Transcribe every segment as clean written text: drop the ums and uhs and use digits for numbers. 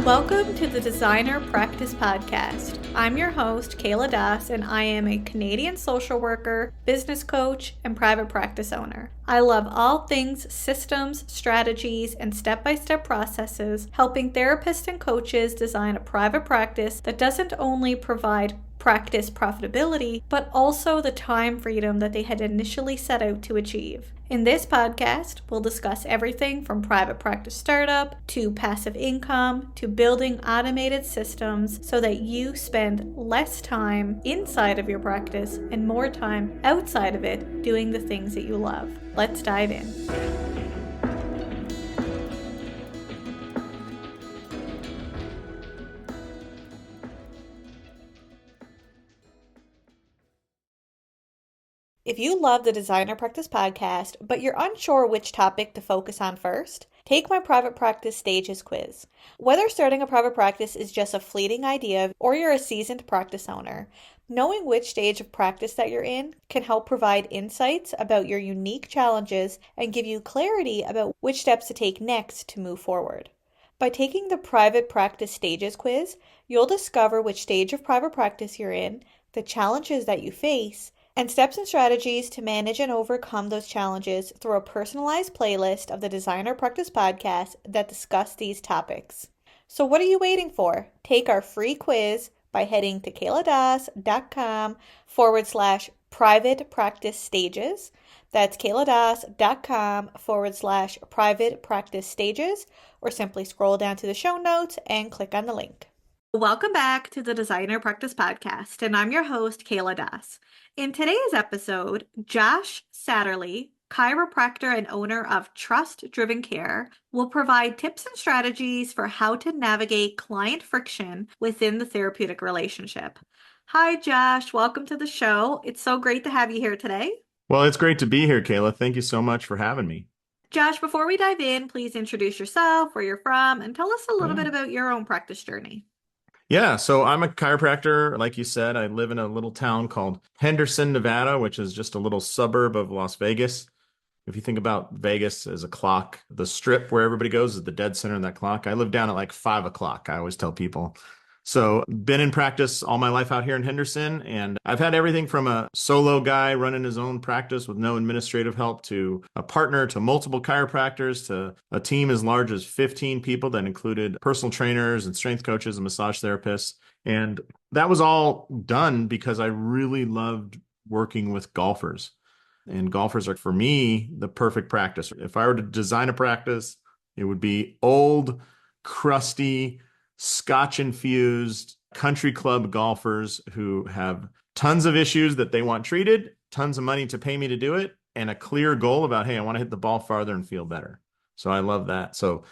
Welcome to the Designer Practice Podcast. I'm your host, Kayla Das, and I am a Canadian social worker, business coach, and private practice owner. I love all things systems, strategies, and step-by-step processes, helping therapists and coaches design a private practice that doesn't only provide practice profitability, but also the time freedom that they had initially set out to achieve. In this podcast, we'll discuss everything from private practice startup to passive income to building automated systems so that you spend less time inside of your practice and more time outside of it doing the things that you love. Let's dive in. If you love the Designer Practice Podcast, but you're unsure which topic to focus on first, take my private practice stages quiz. Whether starting a private practice is just a fleeting idea or you're a seasoned practice owner, knowing which stage of practice that you're in can help provide insights about your unique challenges and give you clarity about which steps to take next to move forward. By taking the private practice stages quiz, you'll discover which stage of private practice you're in, the challenges that you face, and steps and strategies to manage and overcome those challenges through a personalized playlist of the Designer Practice Podcast that discuss these topics. So what are you waiting for? Take our free quiz by heading to kayladas.com/private practice stages. That's kayladas.com/private practice stages, or simply scroll down to the show notes and click on the link. Welcome back to the Designer Practice Podcast, and I'm your host, Kayla Das. In today's episode, Josh Satterlee, chiropractor and owner of Trust Driven Care, will provide tips and strategies for how to navigate client friction within the therapeutic relationship. Hi, Josh. Welcome to the show. It's so great to have you here today. Well, it's great to be here, Kayla. Thank you so much for having me. Josh, before we dive in, please introduce yourself, where you're from, and tell us a little bit about your own practice journey. Yeah, so I'm a chiropractor. Like you said, I live in a little town called Henderson, Nevada, which is just a little suburb of Las Vegas. If you think about Vegas as a clock, the strip where everybody goes is the dead center of that clock. I live down at like 5 o'clock, I always tell people. So been in practice all my life out here in Henderson, and I've had everything from a solo guy running his own practice with no administrative help to a partner to multiple chiropractors to a team as large as 15 people that included personal trainers and strength coaches and massage therapists. And that was all done because I really loved working with golfers. And golfers are, for me, the perfect practice. If I were to design a practice, it would be old, crusty, Scotch-infused country club golfers who have tons of issues that they want treated, tons of money to pay me to do it, and a clear goal about, hey, I want to hit the ball farther and feel better. So I love that. So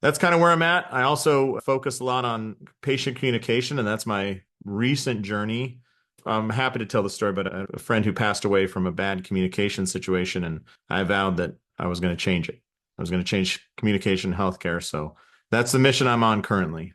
that's kind of where I'm at. I also focus a lot on patient communication, and that's my recent journey. I'm happy to tell the story about a friend who passed away from a bad communication situation, and I vowed that I was going to change it. I was going to change communication healthcare. So that's the mission I'm on currently.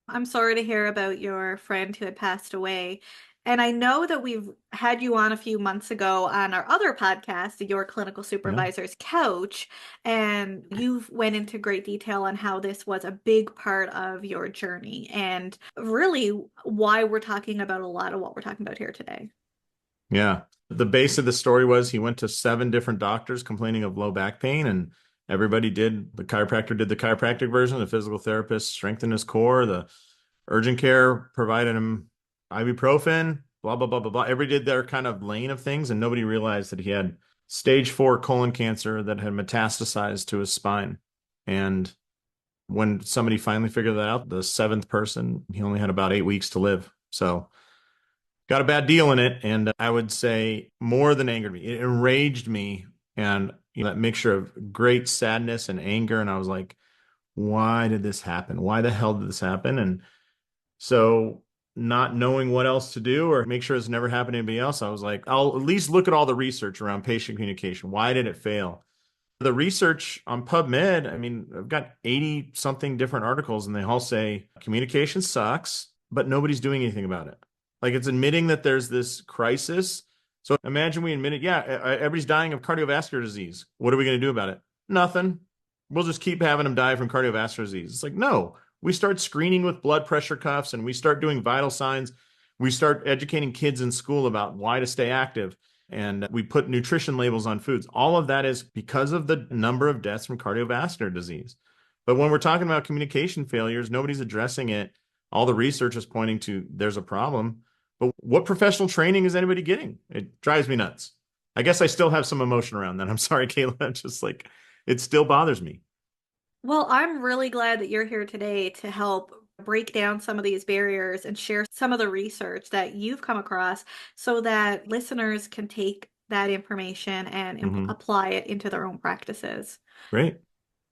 I'm sorry to hear about your friend who had passed away. And I know that we've had you on a few months ago on our other podcast, Your Clinical Supervisor's Couch, and you've went into great detail on how this was a big part of your journey and really why we're talking about a lot of what we're talking about here today. Yeah. The base of the story was he went to 7 different doctors complaining of low back pain, and everybody did. The chiropractor did the chiropractic version. The physical therapist strengthened his core. The urgent care provided him ibuprofen, blah, blah, blah, blah, blah. Everybody did their kind of lane of things, and nobody realized that he had stage 4 colon cancer that had metastasized to his spine. And when somebody finally figured that out, the 7th person, he only had about 8 weeks to live. So got a bad deal in it. And I would say more than angered me, it enraged me. And that mixture of great sadness and anger. And I was like, why did this happen? Why the hell did this happen? And so not knowing what else to do or make sure it's never happened to anybody else, I was like, I'll at least look at all the research around patient communication. Why did it fail? The research on PubMed, I mean, I've got 80 something different articles and they all say communication sucks, but nobody's doing anything about it. Like, it's admitting that there's this crisis. So imagine we admit it. Yeah, everybody's dying of cardiovascular disease. What are we going to do about it? Nothing. We'll just keep having them die from cardiovascular disease. It's like, no, we start screening with blood pressure cuffs and we start doing vital signs. We start educating kids in school about why to stay active. And we put nutrition labels on foods. All of that is because of the number of deaths from cardiovascular disease. But when we're talking about communication failures, nobody's addressing it. All the research is pointing to there's a problem. But what professional training is anybody getting? It drives me nuts. I guess I still have some emotion around that. I'm sorry, Kayla. I'm just like, it still bothers me. Well, I'm really glad that you're here today to help break down some of these barriers and share some of the research that you've come across so that listeners can take that information and Hmm. apply it into their own practices. Great.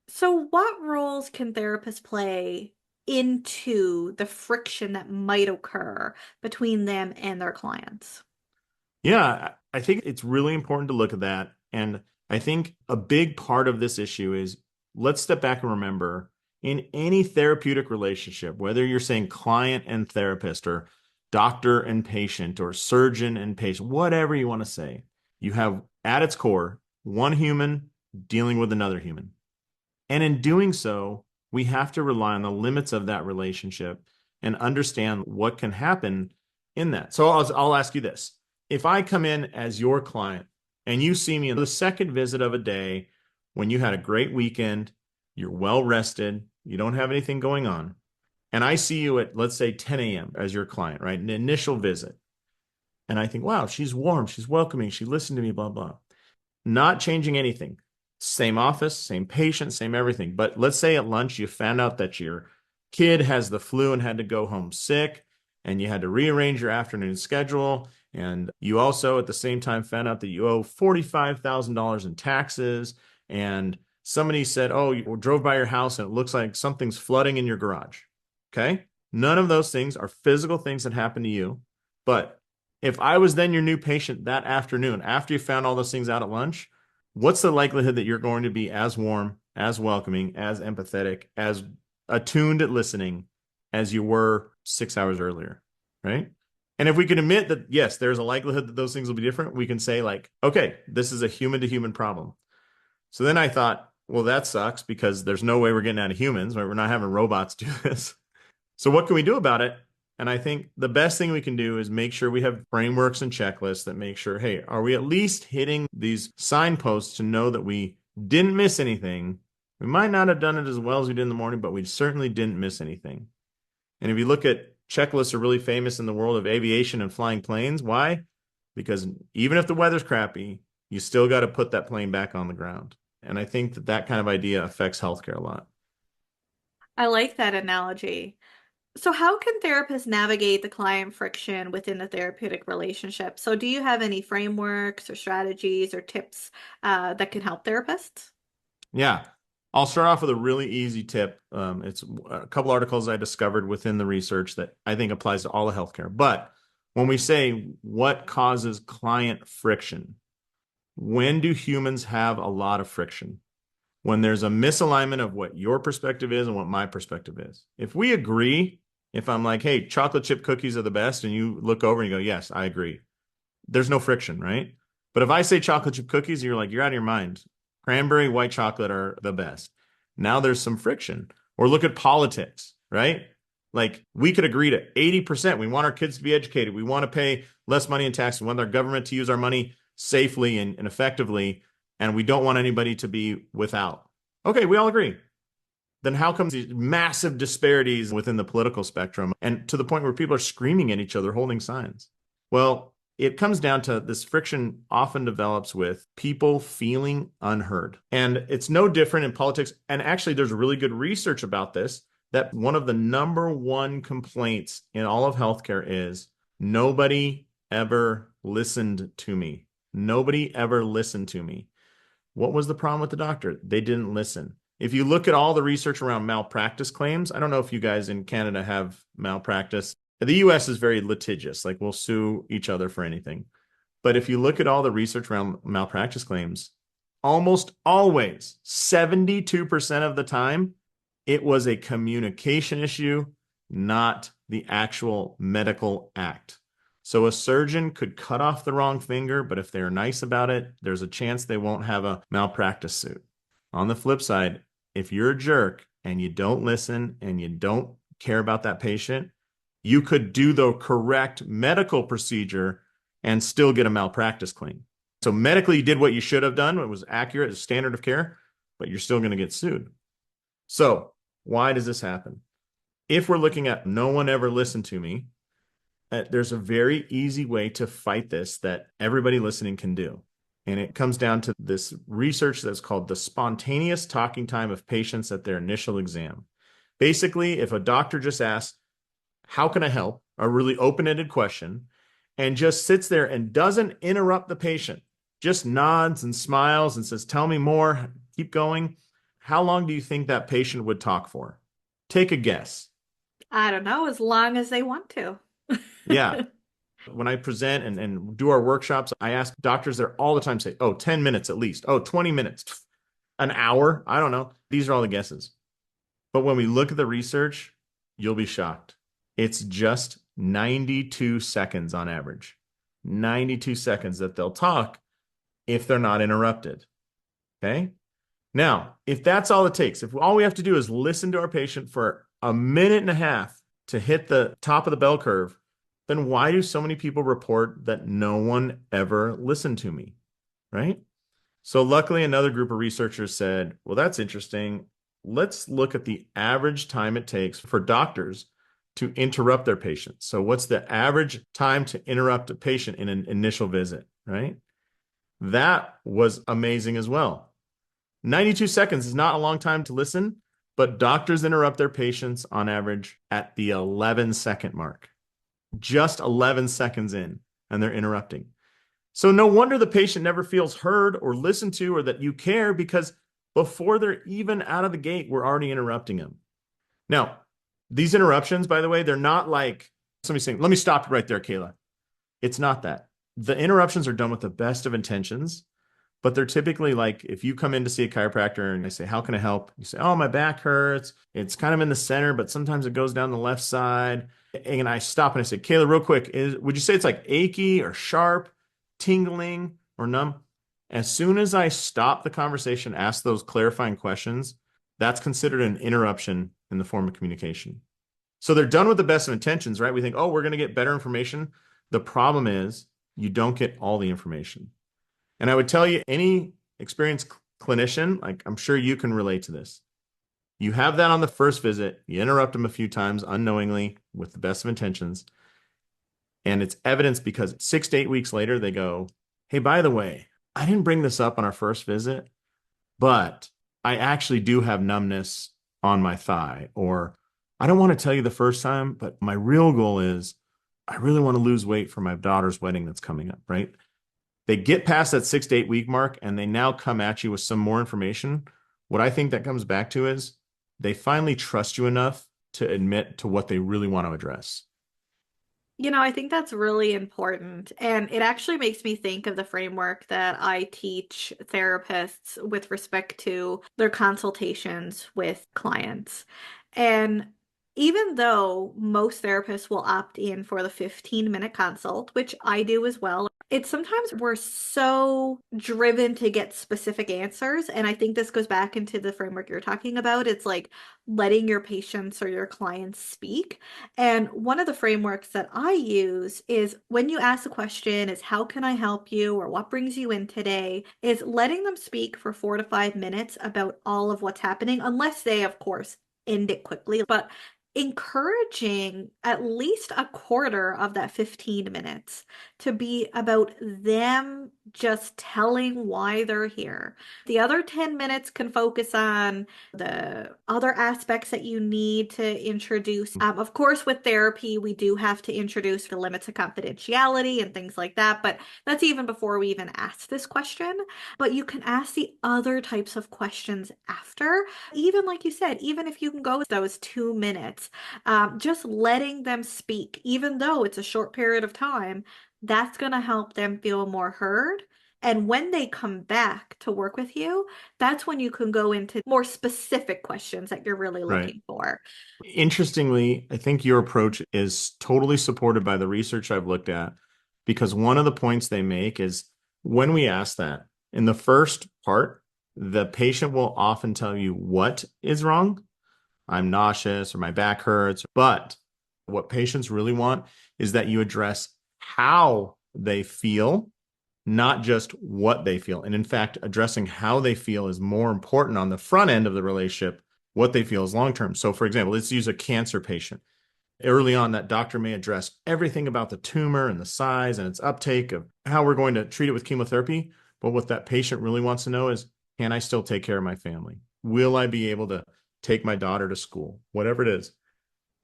So, what roles can therapists play into the friction that might occur between them and their clients? Yeah, I think it's really important to look at that. And I think a big part of this issue is let's step back and remember in any therapeutic relationship, whether you're saying client and therapist or doctor and patient or surgeon and patient, whatever you want to say, you have at its core one human dealing with another human. And in doing so, we have to rely on the limits of that relationship and understand what can happen in that. So I'll ask you this. If I come in as your client and you see me in the second visit of a day when you had a great weekend, you're well rested, you don't have anything going on, and I see you at, let's say, 10 a.m. as your client, right? An initial visit. And I think, wow, she's warm, she's welcoming, she listened to me, blah, blah. Not changing anything. Same office, same patient, same everything. But let's say at lunch you found out that your kid has the flu and had to go home sick, and you had to rearrange your afternoon schedule. And you also at the same time found out that you owe $45,000 in taxes. And somebody said, oh, you drove by your house and it looks like something's flooding in your garage. Okay. None of those things are physical things that happen to you. But if I was then your new patient that afternoon, after you found all those things out at lunch, what's the likelihood that you're going to be as warm, as welcoming, as empathetic, as attuned at listening as you were 6 hours earlier, right? And if we can admit that, yes, there's a likelihood that those things will be different, we can say, like, okay, this is a human to human problem. So then I thought, well, that sucks because there's no way we're getting out of humans, right? We're not having robots do this. So what can we do about it? And I think the best thing we can do is make sure we have frameworks and checklists that make sure, hey, are we at least hitting these signposts to know that we didn't miss anything? We might not have done it as well as we did in the morning, but we certainly didn't miss anything. And if you look at checklists are really famous in the world of aviation and flying planes. Why? Because even if the weather's crappy, you still got to put that plane back on the ground. And I think that that kind of idea affects healthcare a lot. I like that analogy. So, how can therapists navigate the client friction within the therapeutic relationship? So, do you have any frameworks or strategies or tips that can help therapists? Yeah. I'll start off with a really easy tip. It's a couple articles I discovered within the research that I think applies to all of healthcare. But when we say what causes client friction, when do humans have a lot of friction? When there's a misalignment of what your perspective is and what my perspective is. If we agree, if I'm like, hey, chocolate chip cookies are the best, and you look over and you go, yes, I agree, there's no friction, right? But if I say chocolate chip cookies, you're like, you're out of your mind. Cranberry white chocolate are the best. Now there's some friction. Or look at politics, right? Like we could agree to 80%. We want our kids to be educated. We want to pay less money in tax. We want our government to use our money safely and effectively. And we don't want anybody to be without. Okay, we all agree. Then how come these massive disparities within the political spectrum and to the point where people are screaming at each other holding signs? Well, it comes down to this friction often develops with people feeling unheard. And it's no different in politics. And actually, there's really good research about this that one of the number one complaints in all of healthcare is nobody ever listened to me. Nobody ever listened to me. What was the problem with the doctor? They didn't listen. If you look at all the research around malpractice claims, I don't know if you guys in Canada have malpractice. The US is very litigious, like we'll sue each other for anything. But if you look at all the research around malpractice claims, almost always, 72% of the time, it was a communication issue, not the actual medical act. So a surgeon could cut off the wrong finger, but if they're nice about it, there's a chance they won't have a malpractice suit. On the flip side, if you're a jerk and you don't listen and you don't care about that patient, you could do the correct medical procedure and still get a malpractice claim. So medically, you did what you should have done. It was accurate, as standard of care, but you're still going to get sued. So why does this happen? If we're looking at no one ever listened to me, there's a very easy way to fight this that everybody listening can do. And it comes down to this research that's called the spontaneous talking time of patients at their initial exam. Basically, if a doctor just asks, how can I help? A really open-ended question, and just sits there and doesn't interrupt the patient, just nods and smiles and says, tell me more, keep going. How long do you think that patient would talk for? Take a guess. I don't know, as long as they want to. Yeah. When I present and do our workshops, I ask doctors there all the time, say, oh, 10 minutes at least. Oh, 20 minutes, an hour. I don't know. These are all the guesses. But when we look at the research, you'll be shocked. It's just 92 seconds on average. 92 seconds that they'll talk if they're not interrupted. Okay. Now, if that's all it takes, if all we have to do is listen to our patient for a minute and a half to hit the top of the bell curve, then why do so many people report that no one ever listened to me? Right? So luckily, another group of researchers said, well, that's interesting. Let's look at the average time it takes for doctors to interrupt their patients. So what's the average time to interrupt a patient in an initial visit, right? That was amazing as well. 92 seconds is not a long time to listen, but doctors interrupt their patients on average at the 11-second mark. Just 11 seconds in, and they're interrupting. So no wonder the patient never feels heard or listened to or that you care, because before they're even out of the gate, we're already interrupting them. Now, these interruptions, by the way, they're not like somebody saying, let me stop you right there, Kayla. It's not that. The interruptions are done with the best of intentions, but they're typically like, if you come in to see a chiropractor and they say, how can I help? You say, oh, my back hurts. It's kind of in the center, but sometimes it goes down the left side. And I stop and I say, Kayla, real quick, would you say it's like achy or sharp, tingling or numb? As soon as I stop the conversation, ask those clarifying questions, that's considered an interruption in the form of communication. So they're done with the best of intentions, right? We think, oh, we're going to get better information. The problem is you don't get all the information. And I would tell you, any experienced clinician, like I'm sure you can relate to this. You have that on the first visit, you interrupt them a few times unknowingly with the best of intentions. And it's evidence because 6 to 8 weeks later, they go, hey, by the way, I didn't bring this up on our first visit, but I actually do have numbness on my thigh. Or I don't want to tell you the first time, but my real goal is I really want to lose weight for my daughter's wedding that's coming up, right? They get past that 6 to 8 week mark and they now come at you with some more information. What I think that comes back to is they finally trust you enough to admit to what they really want to address. I think that's really important. And it actually makes me think of the framework that I teach therapists with respect to their consultations with clients. And even though most therapists will opt in for the 15-minute consult, which I do as well, it's sometimes we're so driven to get specific answers. And I think this goes back into the framework you're talking about. It's like letting your patients or your clients speak. And one of the frameworks that I use is when you ask a question is how can I help you or what brings you in today, is letting them speak for 4 to 5 minutes about all of what's happening, unless they, of course, end it quickly. But encouraging at least a quarter of that 15 minutes to be about them just telling why they're here. The other 10 minutes can focus on the other aspects that you need to introduce. Of course, with therapy, we do have to introduce the limits of confidentiality and things like that, but that's even before we even ask this question. But you can ask the other types of questions after, even like you said, even if you can go those 2 minutes, just letting them speak, even though it's a short period of time, that's going to help them feel more heard. And when they come back to work with you, that's when you can go into more specific questions that you're really Right. looking for. Interestingly, I think your approach is totally supported by the research I've looked at, because one of the points they make is when we ask that in the first part, the patient will often tell you what is wrong. I'm nauseous or my back hurts. But what patients really want is that you address how they feel, not just what they feel. And in fact, addressing how they feel is more important on the front end of the relationship. What they feel is long term. So, for example, let's use a cancer patient. Early on, that doctor may address everything about the tumor and the size and its uptake of how we're going to treat it with chemotherapy. But what that patient really wants to know is, can I still take care of my family? Will I be able to take my daughter to school? Whatever it is.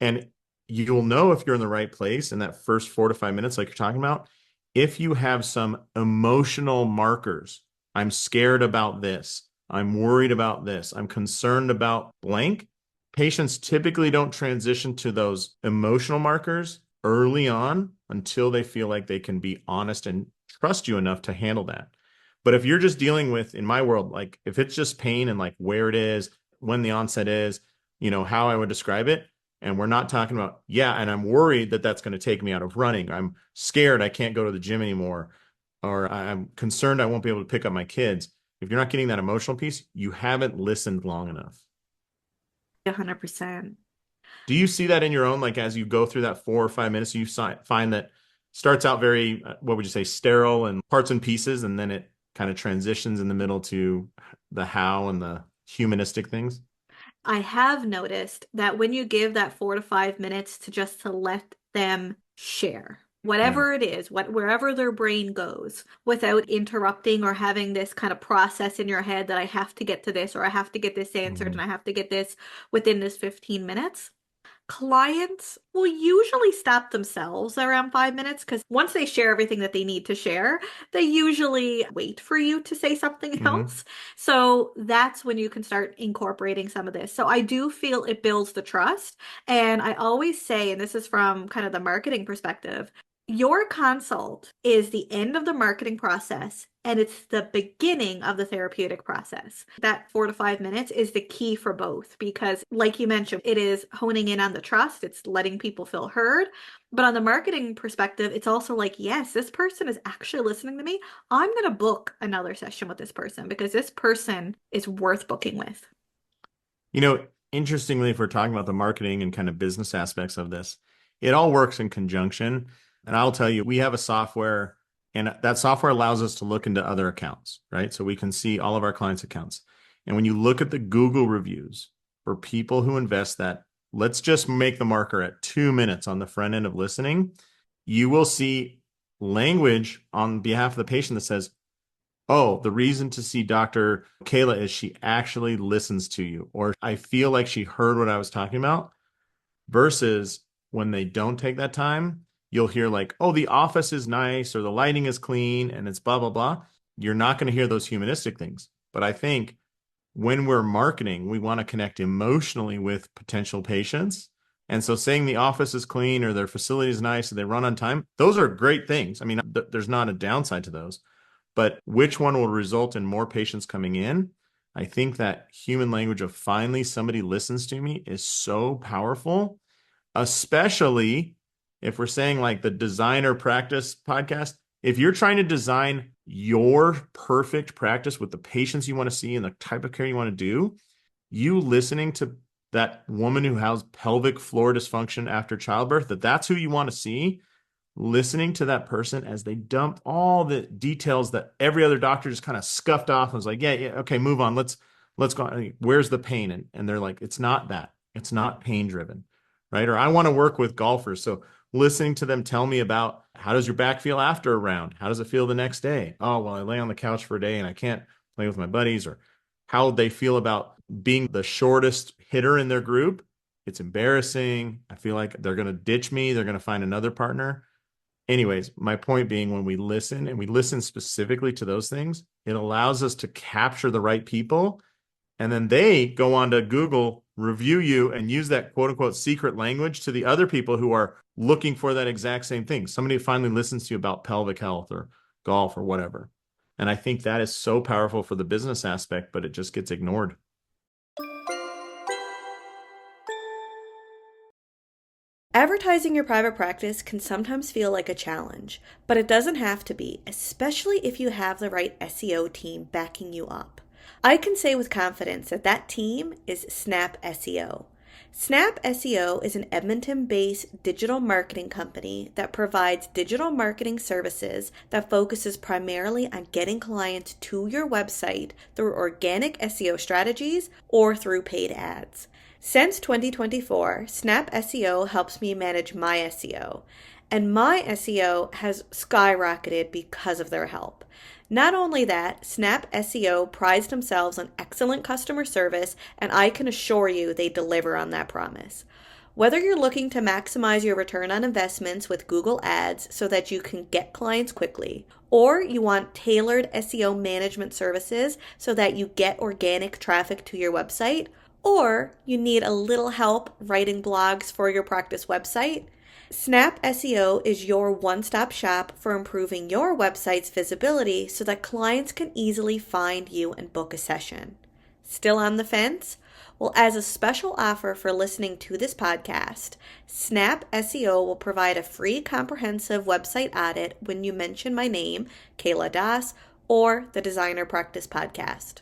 And you'll know if you're in the right place in that first 4 to 5 minutes, like you're talking about, if you have some emotional markers. I'm scared about this. I'm worried about this. I'm concerned about blank. Patients typically don't transition to those emotional markers early on until they feel like they can be honest and trust you enough to handle that. But if you're just dealing with, in my world, like if it's just pain and like where it is, when the onset is, how I would describe it, and we're not talking about, yeah, and I'm worried that that's going to take me out of running. I'm scared I can't go to the gym anymore, or I'm concerned I won't be able to pick up my kids. If you're not getting that emotional piece, you haven't listened long enough. 100%. Do you see that in your own, like as you go through that 4 or 5 minutes, you find that starts out very, what would you say, sterile and parts and pieces, and then it kind of transitions in the middle to the how and the humanistic things? I have noticed that when you give that 4 to 5 minutes to let them share Yeah. whatever it is, wherever their brain goes, without interrupting or having this kind of process in your head that I have to get to this or I have to get this answered Mhm. and I have to get this within this 15 minutes. Clients will usually stop themselves around 5 minutes because once they share everything that they need to share, they usually wait for you to say something Mhm. else. So that's when you can start incorporating some of this. So I do feel it builds the trust. And I always say, and this is from kind of the marketing perspective, your consult is the end of the marketing process and it's the beginning of the therapeutic process. That 4 to 5 minutes is the key for both because, like you mentioned, it is honing in on the trust, it's letting people feel heard. But on the marketing perspective, it's also like, yes, this person is actually listening to me. I'm going to book another session with this person because this person is worth booking with. You know, Interestingly, if we're talking about the marketing and kind of business aspects of this, it all works in conjunction. And I'll tell you, we have a software, and that software allows us to look into other accounts, right? So we can see all of our clients' accounts. And when you look at the Google reviews for people who invest that, let's just make the marker at 2 minutes on the front end of listening, you will see language on behalf of the patient that says, oh, the reason to see Dr. Kayla is she actually listens to you, or I feel like she heard what I was talking about, versus when they don't take that time, you'll hear like, oh, the office is nice or the lighting is clean and it's blah, blah, blah. You're not going to hear those humanistic things. But I think when we're marketing, we want to connect emotionally with potential patients. And so saying the office is clean or their facility is nice or they run on time, those are great things. I mean, there's not a downside to those. But which one will result in more patients coming in? I think that human language of finally somebody listens to me is so powerful, especially if we're saying like the designer practice podcast. If you're trying to design your perfect practice with the patients you want to see and the type of care you want to do, you listening to that woman who has pelvic floor dysfunction after childbirth, that's who you want to see, listening to that person as they dump all the details that every other doctor just kind of scuffed off and was like, yeah, yeah, okay, move on. Let's go. I mean, where's the pain? And they're like, it's not that. It's not pain driven, right? Or I want to work with golfers. So listening to them tell me about how does your back feel after a round? How does it feel the next day? Oh, well, I lay on the couch for a day and I can't play with my buddies, or how they feel about being the shortest hitter in their group. It's embarrassing. I feel like they're going to ditch me. They're going to find another partner. Anyways, my point being, when we listen and we listen specifically to those things, it allows us to capture the right people. And then they go on to Google, review you, and use that quote unquote secret language to the other people who are looking for that exact same thing. Somebody finally listens to you about pelvic health or golf or whatever. And I think that is so powerful for the business aspect, but it just gets ignored. Advertising your private practice can sometimes feel like a challenge, but it doesn't have to be, especially if you have the right SEO team backing you up. I can say with confidence that that team is Snap SEO. Snap SEO is an Edmonton based digital marketing company that provides digital marketing services that focuses primarily on getting clients to your website through organic SEO strategies or through paid ads. Since 2024, Snap SEO helps me manage my SEO, and my SEO has skyrocketed because of their help. Not only that, Snap SEO prides themselves on excellent customer service, and I can assure you they deliver on that promise. Whether you're looking to maximize your return on investments with Google Ads so that you can get clients quickly, or you want tailored SEO management services so that you get organic traffic to your website, or you need a little help writing blogs for your practice website, Snap SEO is your one stop shop for improving your website's visibility so that clients can easily find you and book a session. Still on the fence? Well, as a special offer for listening to this podcast, Snap SEO will provide a free comprehensive website audit when you mention my name, Kayla Das, or the Designer Practice Podcast.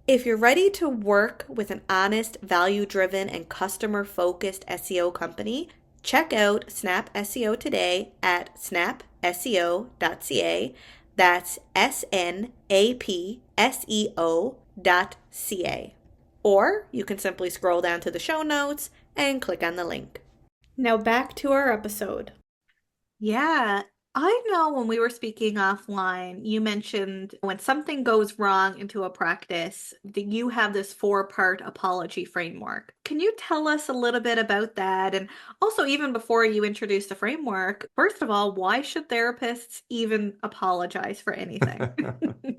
If you're ready to work with an honest, value-driven, and customer-focused SEO company, check out Snap SEO today at snapseo.ca. That's snapseo.ca. Or you can simply scroll down to the show notes and click on the link. Now back to our episode. Yeah, I know when we were speaking offline, you mentioned when something goes wrong into a practice, that you have this four-part apology framework. Can you tell us a little bit about that? And also, even before you introduce the framework, first of all, why should therapists even apologize for anything?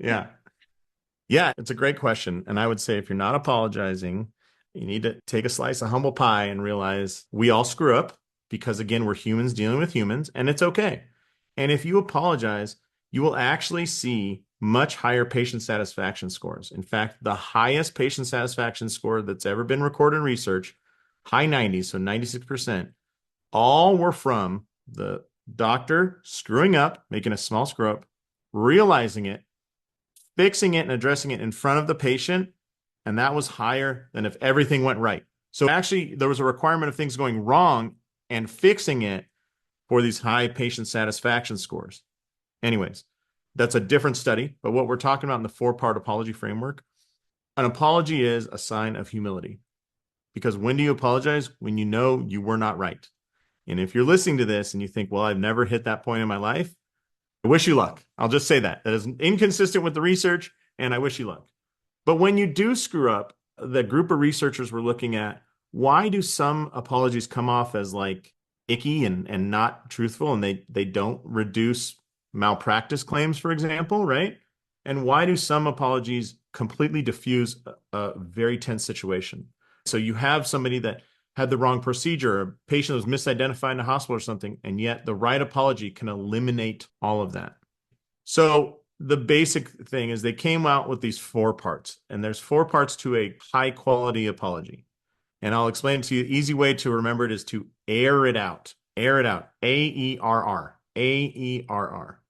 Yeah. Yeah, it's a great question. And I would say if you're not apologizing, you need to take a slice of humble pie and realize we all screw up because, again, we're humans dealing with humans, and it's okay. And if you apologize, you will actually see much higher patient satisfaction scores. In fact, the highest patient satisfaction score that's ever been recorded in research, high 90s, so 96%, all were from the doctor screwing up, making a small screw up, realizing it, fixing it and addressing it in front of the patient, and that was higher than if everything went right. So actually, there was a requirement of things going wrong and fixing it for these high patient satisfaction scores. Anyways, that's a different study, but what we're talking about in the four-part apology framework, an apology is a sign of humility. Because when do you apologize? When you know you were not right. And if you're listening to this and you think, well, I've never hit that point in my life, I wish you luck. I'll just say that. That is inconsistent with the research, and I wish you luck. But when you do screw up, the group of researchers were looking at why do some apologies come off as like icky and not truthful, and they don't reduce malpractice claims, for example, right? And why do some apologies completely diffuse a very tense situation? So you have somebody that had the wrong procedure, a patient was misidentified in a hospital or something, and yet the right apology can eliminate all of that. So the basic thing is they came out with these four parts, and there's four parts to a high quality apology. And I'll explain it to you. Easy way to remember it is to air it out. Air it out. AERR. AERR.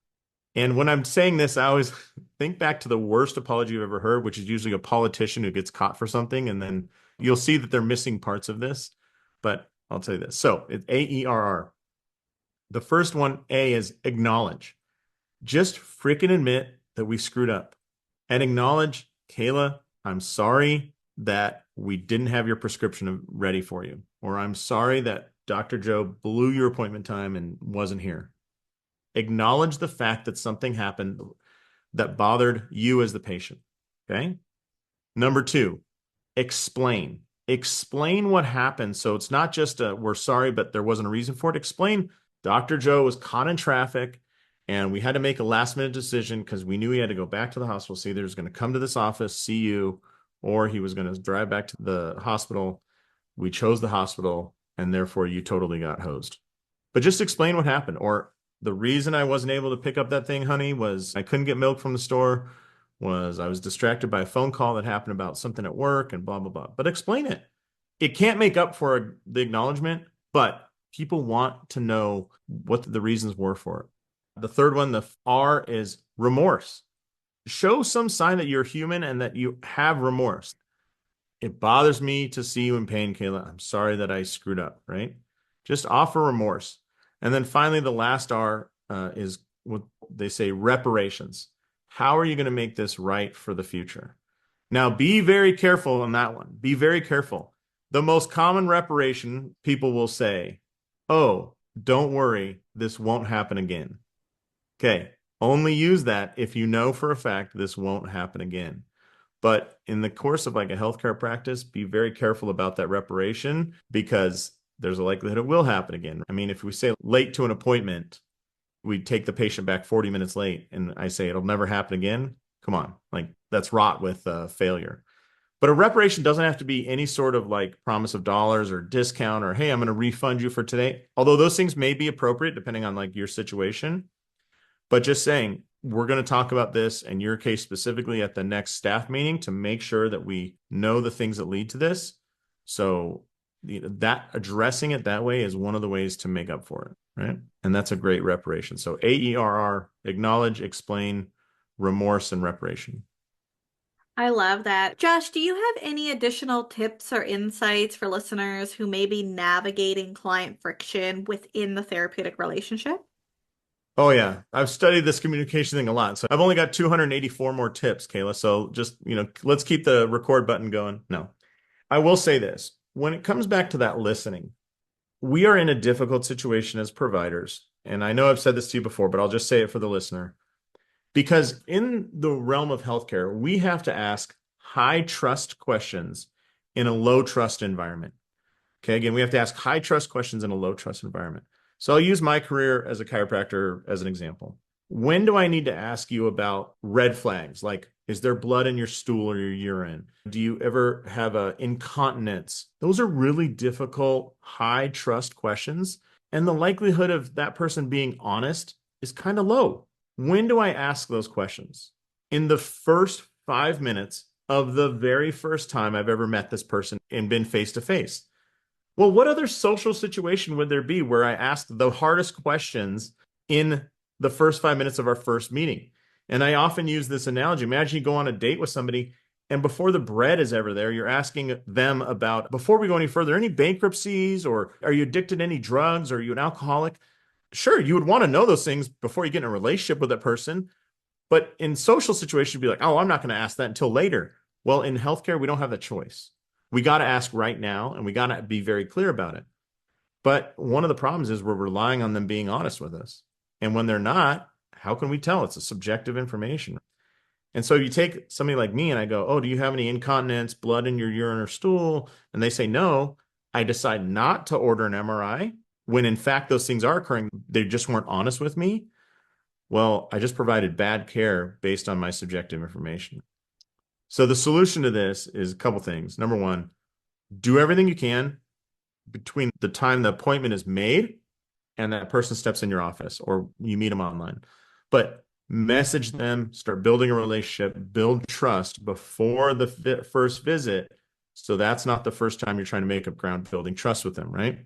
And when I'm saying this, I always think back to the worst apology you've ever heard, which is usually a politician who gets caught for something, and then you'll see that they're missing parts of this, but I'll tell you this. So it's AERR. The first one, A, is acknowledge. Just freaking admit that we screwed up and acknowledge, Kayla, I'm sorry that we didn't have your prescription ready for you, or I'm sorry that Dr. Joe blew your appointment time and wasn't here. Acknowledge the fact that something happened that bothered you as the patient, okay? Number two, explain. Explain what happened. So it's not just we're sorry, but there wasn't a reason for it. Explain Dr. Joe was caught in traffic and we had to make a last minute decision because we knew he had to go back to the hospital. See, he was going to come to this office, see you, or he was going to drive back to the hospital. We chose the hospital and therefore you totally got hosed. But just explain what happened. Or the reason I wasn't able to pick up that thing, honey, was I couldn't get milk from the store. Was I was distracted by a phone call that happened about something at work and blah, blah, blah. But explain it. It can't make up for the acknowledgement, but people want to know what the reasons were for it. The third one, the R, is remorse. Show some sign that you're human and that you have remorse. It bothers me to see you in pain, Kayla. I'm sorry that I screwed up, right? Just offer remorse. And then finally, the last R is what they say reparations. How are you going to make this right for the future? Now, be very careful on that one. Be very careful. The most common reparation people will say, oh, don't worry, this won't happen again. Okay, only use that if you know for a fact this won't happen again. But in the course of like a healthcare practice, be very careful about that reparation because there's a likelihood it will happen again. I mean, if we say late to an appointment, we take the patient back 40 minutes late and I say it'll never happen again. Come on, like that's wrought with failure. But a reparation doesn't have to be any sort of like promise of dollars or discount or, hey, I'm going to refund you for today. Although those things may be appropriate depending on like your situation. But just saying, we're going to talk about this and your case specifically at the next staff meeting to make sure that we know the things that lead to this. So that addressing it that way is one of the ways to make up for it, right? And that's a great reparation. So AERR, acknowledge, explain, remorse, and reparation. I love that. Josh, do you have any additional tips or insights for listeners who may be navigating client friction within the therapeutic relationship? Oh yeah, I've studied this communication thing a lot. So I've only got 284 more tips, Kayla. So just, let's keep the record button going. No. I will say this. When it comes back to that listening, we are in a difficult situation as providers. And I know I've said this to you before, but I'll just say it for the listener. Because in the realm of healthcare, we have to ask high trust questions in a low trust environment. Okay, again, we have to ask high trust questions in a low trust environment. So I'll use my career as a chiropractor as an example. When do I need to ask you about red flags? Like, is there blood in your stool or your urine? Do you ever have a incontinence? Those are really difficult, high trust questions. And the likelihood of that person being honest is kind of low. When do I ask those questions? In the first 5 minutes of the very first time I've ever met this person and been face to face. Well, what other social situation would there be where I ask the hardest questions in the first 5 minutes of our first meeting? And I often use this analogy. Imagine you go on a date with somebody, and before the bread is ever there, you're asking them about, before we go any further, any bankruptcies, or are you addicted to any drugs? Or are you an alcoholic? Sure, you would want to know those things before you get in a relationship with that person. But in social situations, you'd be like, oh, I'm not going to ask that until later. Well, in healthcare, we don't have that choice. We got to ask right now, and we got to be very clear about it. But one of the problems is we're relying on them being honest with us. And when they're not, how can we tell? It's a subjective information. And so you take somebody like me and I go, oh, do you have any incontinence, blood in your urine or stool? And they say no. I decide not to order an MRI when in fact those things are occurring. They just weren't honest with me. Well, I just provided bad care based on my subjective information. So the solution to this is a couple things. Number one, do everything you can between the time the appointment is made and that person steps in your office or you meet them online. But message them, start building a relationship, build trust before the first visit. So that's not the first time you're trying to make up ground building trust with them, right?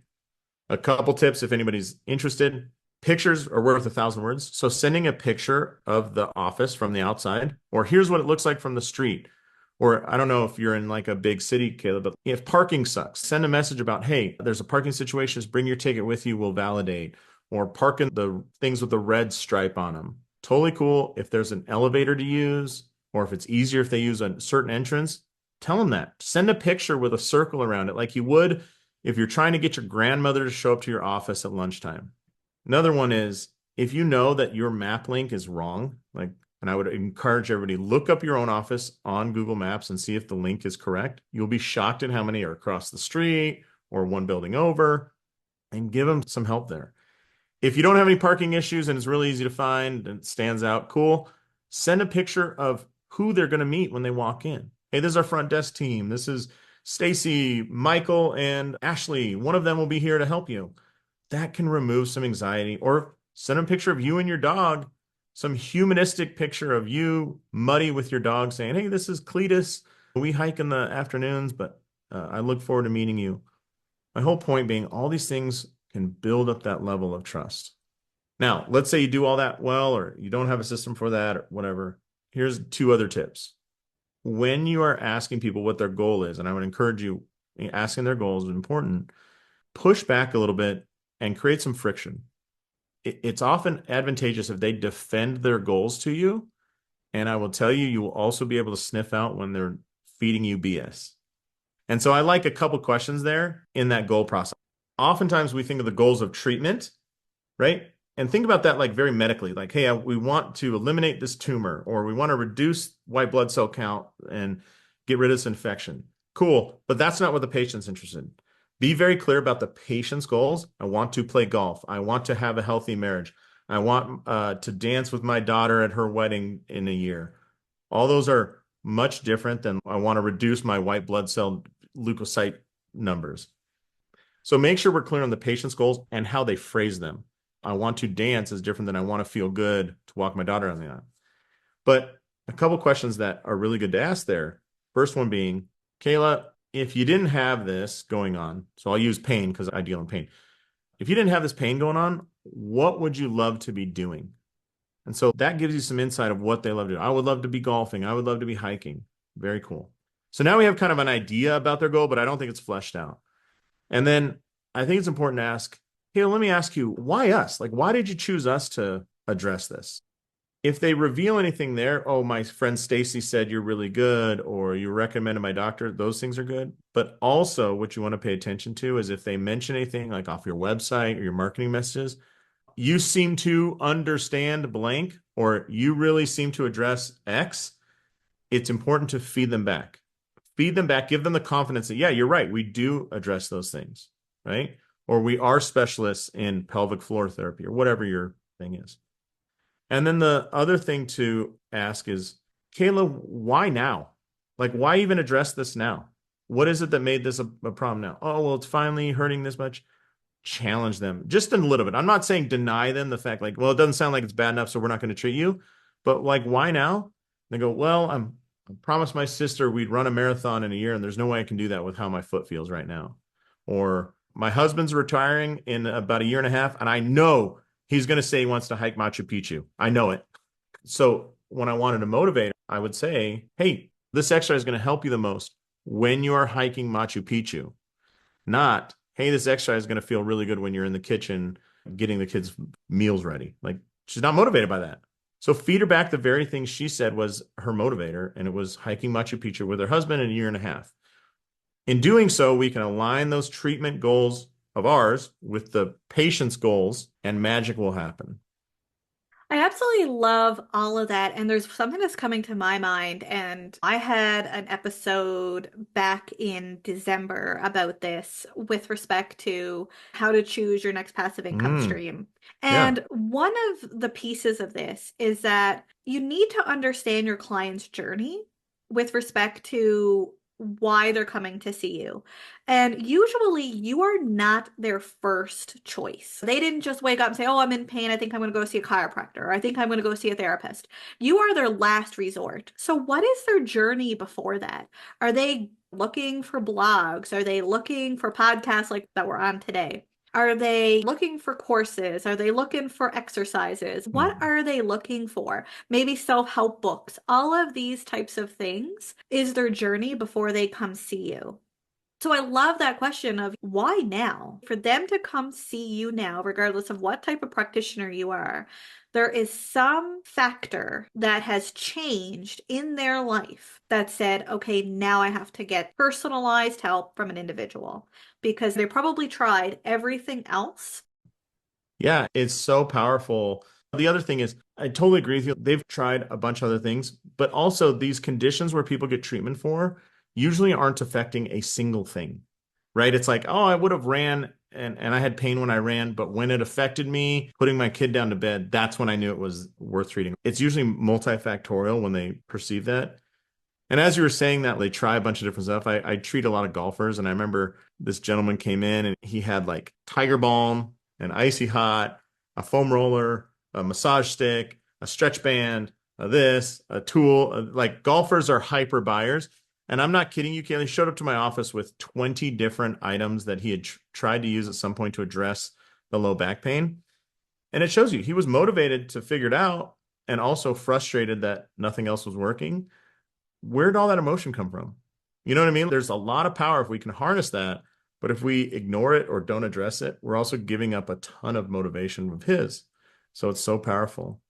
A couple tips if anybody's interested. Pictures are worth 1,000 words. So sending a picture of the office from the outside, or here's what it looks like from the street. Or I don't know if you're in like a big city, Caleb, but if parking sucks, send a message about, hey, there's a parking situation, just bring your ticket with you, we'll validate. Or park in the things with the red stripe on them. Totally cool. If there's an elevator to use, or if it's easier if they use a certain entrance, tell them that. Send a picture with a circle around it like you would if you're trying to get your grandmother to show up to your office at lunchtime. Another one is if you know that your map link is wrong, like, and I would encourage everybody, look up your own office on Google Maps and see if the link is correct. You'll be shocked at how many are across the street or one building over, and give them some help there. If you don't have any parking issues and it's really easy to find and it stands out, cool. Send a picture of who they're going to meet when they walk in. Hey, this is our front desk team. This is Stacy, Michael, and Ashley. One of them will be here to help you. That can remove some anxiety. Or send a picture of you and your dog, some humanistic picture of you muddy with your dog saying, hey, this is Cletus. We hike in the afternoons, but I look forward to meeting you. My whole point being all these things can build up that level of trust. Now, let's say you do all that well, or you don't have a system for that or whatever. Here's two other tips. when you are asking people what their goal is, and I would encourage you, asking their goals is important, push back a little bit and create some friction. It's often advantageous if they defend their goals to you. And I will tell you, you will also be able to sniff out when they're feeding you BS. And so I like a couple questions there in that goal process. Oftentimes we think of the goals of treatment, right? And think about that like very medically, like, hey, we want to eliminate this tumor, or we want to reduce white blood cell count and get rid of this infection. Cool, but that's not what the patient's interested in. Be very clear about the patient's goals. I want to play golf. I want to have a healthy marriage. I want to dance with my daughter at her wedding in a year. All those are much different than I want to reduce my white blood cell leukocyte numbers. So make sure we're clear on the patient's goals and how they phrase them. I want to dance is different than I want to feel good to walk my daughter on the aisle. But a couple questions that are really good to ask there. First one being, Kayla, if you didn't have this going on, so I'll use pain because I deal in pain. If you didn't have this pain going on, what would you love to be doing? And so that gives you some insight of what they love to do. I would love to be golfing. I would love to be hiking. Very cool. So now we have kind of an idea about their goal, but I don't think it's fleshed out. And then I think it's important to ask, hey, let me ask you, why us? Like, why did you choose us to address this? If they reveal anything there, oh, my friend Stacy said you're really good, or you recommended my doctor, those things are good. But also what you want to pay attention to is if they mention anything like off your website or your marketing messages, you seem to understand blank, or you really seem to address X, it's important to feed them back. Feed them back, give them the confidence that, yeah, you're right, we do address those things, right? Or we are specialists in pelvic floor therapy or whatever your thing is. And then the other thing to ask is, Kayla, why now? Like, why even address this now? What is it that made this a problem now? Oh, well, it's finally hurting this much. Challenge them just a little bit. I'm not saying deny them the fact, like, well, it doesn't sound like it's bad enough, so we're not going to treat you. But like, why now? They go, well, I promised my sister we'd run a marathon in a year, and there's no way I can do that with how my foot feels right now. Or my husband's retiring in about a year and a half, and I know he's going to say he wants to hike Machu Picchu. I know it. So when I wanted to motivate, I would say, hey, this exercise is going to help you the most when you are hiking Machu Picchu, not, hey, this exercise is going to feel really good when you're in the kitchen getting the kids' meals ready. Like, she's not motivated by that. So feed her back the very thing she said was her motivator, and it was hiking Machu Picchu with her husband in a year and a half. In doing so, we can align those treatment goals of ours with the patient's goals, and magic will happen. I absolutely love all of that. And there's something that's coming to my mind. And I had an episode back in December about this with respect to how to choose your next passive income Mm, stream. yeah. And one of the pieces of this is that you need to understand your client's journey with respect to why they're coming to see you. And usually you are not their first choice. They didn't just wake up and say, oh, I'm in pain. I think I'm going to go see a chiropractor. Or I think I'm going to go see a therapist. You are their last resort. So what is their journey before that? Are they looking for blogs? Are they looking for podcasts like that we're on today? Are they looking for courses? Are they looking for exercises? What Mm. are they looking for? Maybe self-help books. All of these types of things is their journey before they come see you. So I love that question of why now? For them to come see you now, regardless of what type of practitioner you are, there is some factor that has changed in their life that said, okay, now I have to get personalized help from an individual because they probably tried everything else. Yeah, it's so powerful. The other thing is, I totally agree with you. They've tried a bunch of other things, but also these conditions where people get treatment for usually aren't affecting a single thing, right? It's like, oh, I would have ran and I had pain when I ran, but when it affected me putting my kid down to bed, that's when I knew it was worth treating. It's usually multifactorial when they perceive that. And as you were saying that, they try a bunch of different stuff. I treat a lot of golfers, and I remember this gentleman came in and he had like Tiger Balm, an Icy Hot, a foam roller, a massage stick, a stretch band, a tool. Like golfers are hyper buyers. And I'm not kidding you, Kaylee. He showed up to my office with 20 different items that he had tried to use at some point to address the low back pain. And it shows you he was motivated to figure it out and also frustrated that nothing else was working. where'd all that emotion come from? You know what I mean? There's a lot of power if we can harness that, but if we ignore it or don't address it, we're also giving up a ton of motivation of his. So it's so powerful.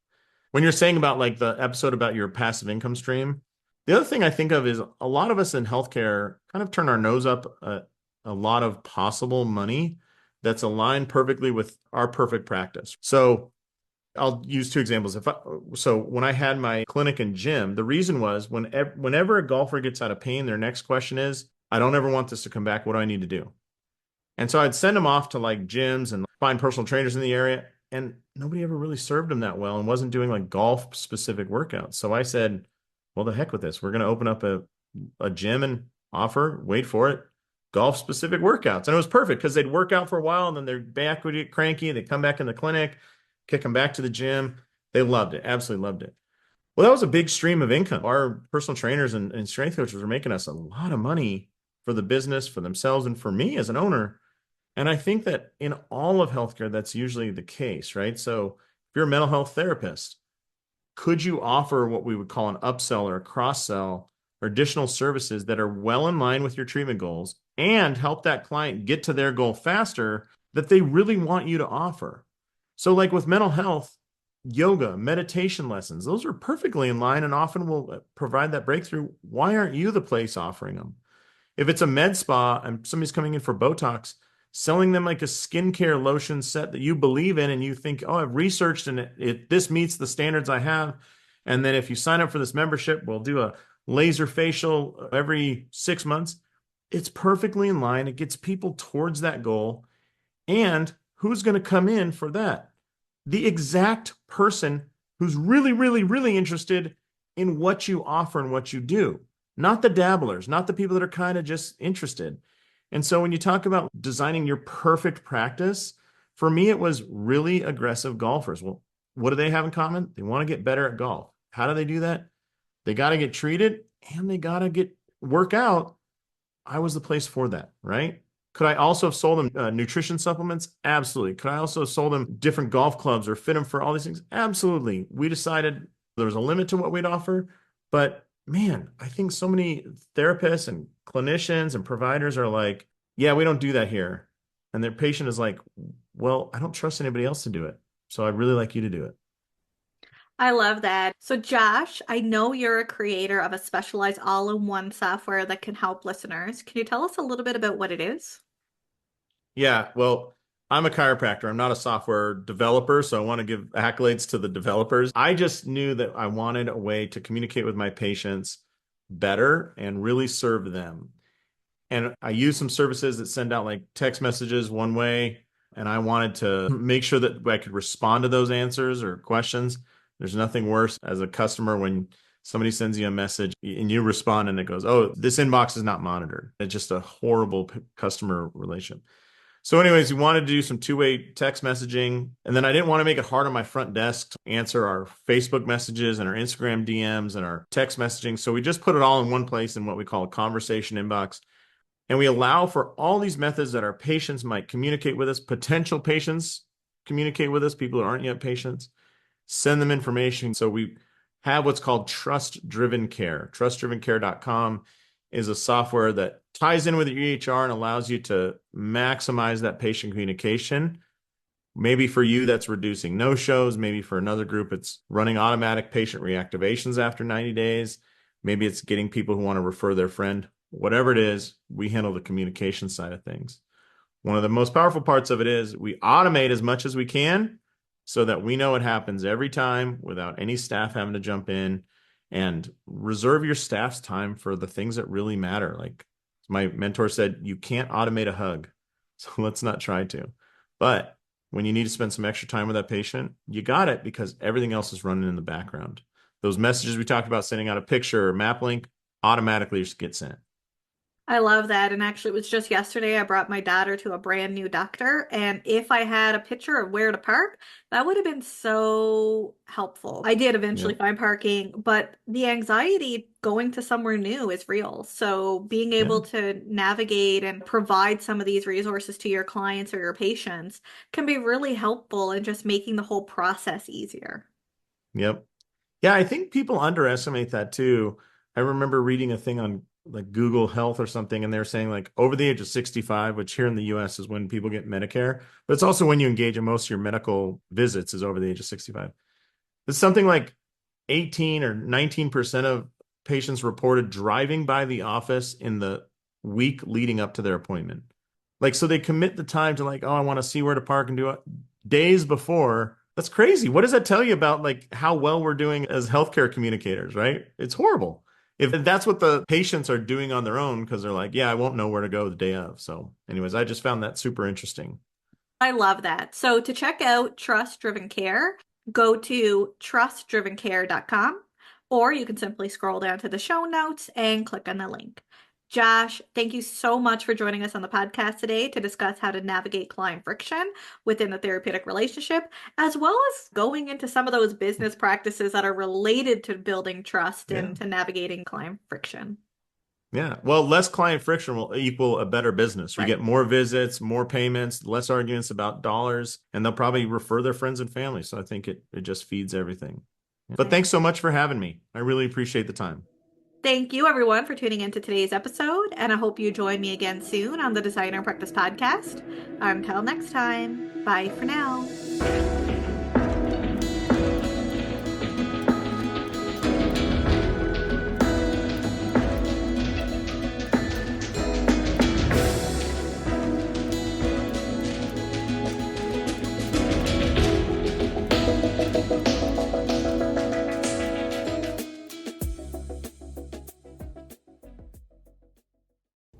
When you're saying about like the episode about your passive income stream, the other thing I think of is a lot of us in healthcare kind of turn our nose up at a lot of possible money that's aligned perfectly with our perfect practice. So I'll use two examples. So when I had my clinic and gym, the reason was whenever a golfer gets out of pain, their next question is, I don't ever want this to come back. What do I need to do? And so I'd send them off to like gyms and find personal trainers in the area. And nobody ever really served them that well and wasn't doing like golf specific workouts. So I said, well, the heck with this. We're going to open up a gym and offer, wait for it, golf specific workouts. And it was perfect because they'd work out for a while and then their back would get cranky. They'd come back in the clinic, kick them back to the gym. They loved it, absolutely loved it. Well, that was a big stream of income. Our personal trainers and strength coaches were making us a lot of money for the business, for themselves, and for me as an owner. And I think that in all of healthcare, that's usually the case, right? So if you're a mental health therapist, could you offer what we would call an upsell or a cross sell or additional services that are well in line with your treatment goals and help that client get to their goal faster that they really want you to offer? So, like with mental health, yoga, meditation lessons, those are perfectly in line and often will provide that breakthrough. Why aren't you the place offering them? If it's a med spa and somebody's coming in for Botox, selling them like a skincare lotion set that you believe in and you think, oh, I've researched and this meets the standards I have. And then if you sign up for this membership, we'll do a laser facial every 6 months. It's perfectly in line. It gets people towards that goal. And who's going to come in for that? The exact person who's really, really, really interested in what you offer and what you do, not the dabblers, not the people that are kind of just interested. And so when you talk about designing your perfect practice, for me, it was really aggressive golfers. Well, what do they have in common? They want to get better at golf. How do they do that? They got to get treated and they got to get work out. I was the place for that, right? Could I also have sold them nutrition supplements? Absolutely. Could I also have sold them different golf clubs or fit them for all these things? Absolutely. We decided there was a limit to what we'd offer, but man, I think so many therapists and clinicians and providers are like, yeah, we don't do that here. And their patient is like, well, I don't trust anybody else to do it. So I'd really like you to do it. I love that. So, Josh, I know you're a creator of a specialized all-in-one software that can help listeners. Can you tell us a little bit about what it is? Yeah, well, I'm a chiropractor. I'm not a software developer, so I want to give accolades to the developers. I just knew that I wanted a way to communicate with my patients better and really serve them. And I use some services that send out like text messages one way, and I wanted to make sure that I could respond to those answers or questions. There's nothing worse as a customer when somebody sends you a message and you respond and it goes, "Oh, this inbox is not monitored." It's just a horrible customer relation. So, anyways, we wanted to do some two-way text messaging. And then I didn't want to make it hard on my front desk to answer our Facebook messages and our Instagram DMs and our text messaging. So we just put it all in one place in what we call a conversation inbox. And we allow for all these methods that our patients might communicate with us, potential patients communicate with us, people who aren't yet patients, send them information. So we have what's called trust-driven care. Trustdrivencare.com is a software that ties in with your EHR and allows you to maximize that patient communication. Maybe for you, that's reducing no-shows. Maybe for another group, it's running automatic patient reactivations after 90 days. Maybe it's getting people who want to refer their friend. Whatever it is, we handle the communication side of things. One of the most powerful parts of it is we automate as much as we can so that we know it happens every time without any staff having to jump in, and reserve your staff's time for the things that really matter. Like my mentor said, you can't automate a hug. So let's not try to. But when you need to spend some extra time with that patient, you got it because everything else is running in the background. Those messages we talked about, sending out a picture or map link, automatically just get sent. I love that. And actually, it was just yesterday I brought my daughter to a brand new doctor. And if I had a picture of where to park, that would have been so helpful. I did eventually Yep. find parking, but the anxiety going to somewhere new is real. So being Yeah. able to navigate and provide some of these resources to your clients or your patients can be really helpful in just making the whole process easier. Yep. Yeah, I think people underestimate that too. I remember reading a thing on like Google Health or something, and they're saying like over the age of 65, which here in the US is when people get Medicare, but it's also when you engage in most of your medical visits is over the age of 65. It's something like 18 or 19% of patients reported driving by the office in the week leading up to their appointment. Like, so they commit the time to like, oh, I want to see where to park and do it days before. That's crazy. What does that tell you about like how well we're doing as healthcare communicators, right? It's horrible. If that's what the patients are doing on their own, because they're like, yeah, I won't know where to go the day of. So, anyways, I just found that super interesting. I love that. So to check out Trust Driven Care, go to trustdrivencare.com, or you can simply scroll down to the show notes and click on the link. Josh, thank you so much for joining us on the podcast today to discuss how to navigate client friction within the therapeutic relationship, as well as going into some of those business practices that are related to building trust Yeah. and to navigating client friction. Yeah. Well, less client friction will equal a better business. You Right. get more visits, more payments, less arguments about dollars, and they'll probably refer their friends and family. So I think it just feeds everything. But thanks so much for having me. I really appreciate the time. Thank you, everyone, for tuning into today's episode, and I hope you join me again soon on the Designer Practice Podcast. Until next time, bye for now.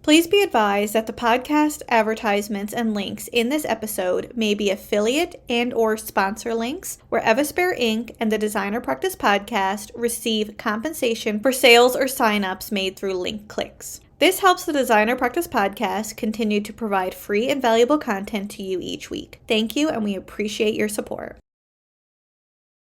Please be advised that the podcast advertisements and links in this episode may be affiliate and or sponsor links where Evaspare Inc. and the Designer Practice Podcast receive compensation for sales or signups made through link clicks. This helps the Designer Practice Podcast continue to provide free and valuable content to you each week. Thank you, and we appreciate your support.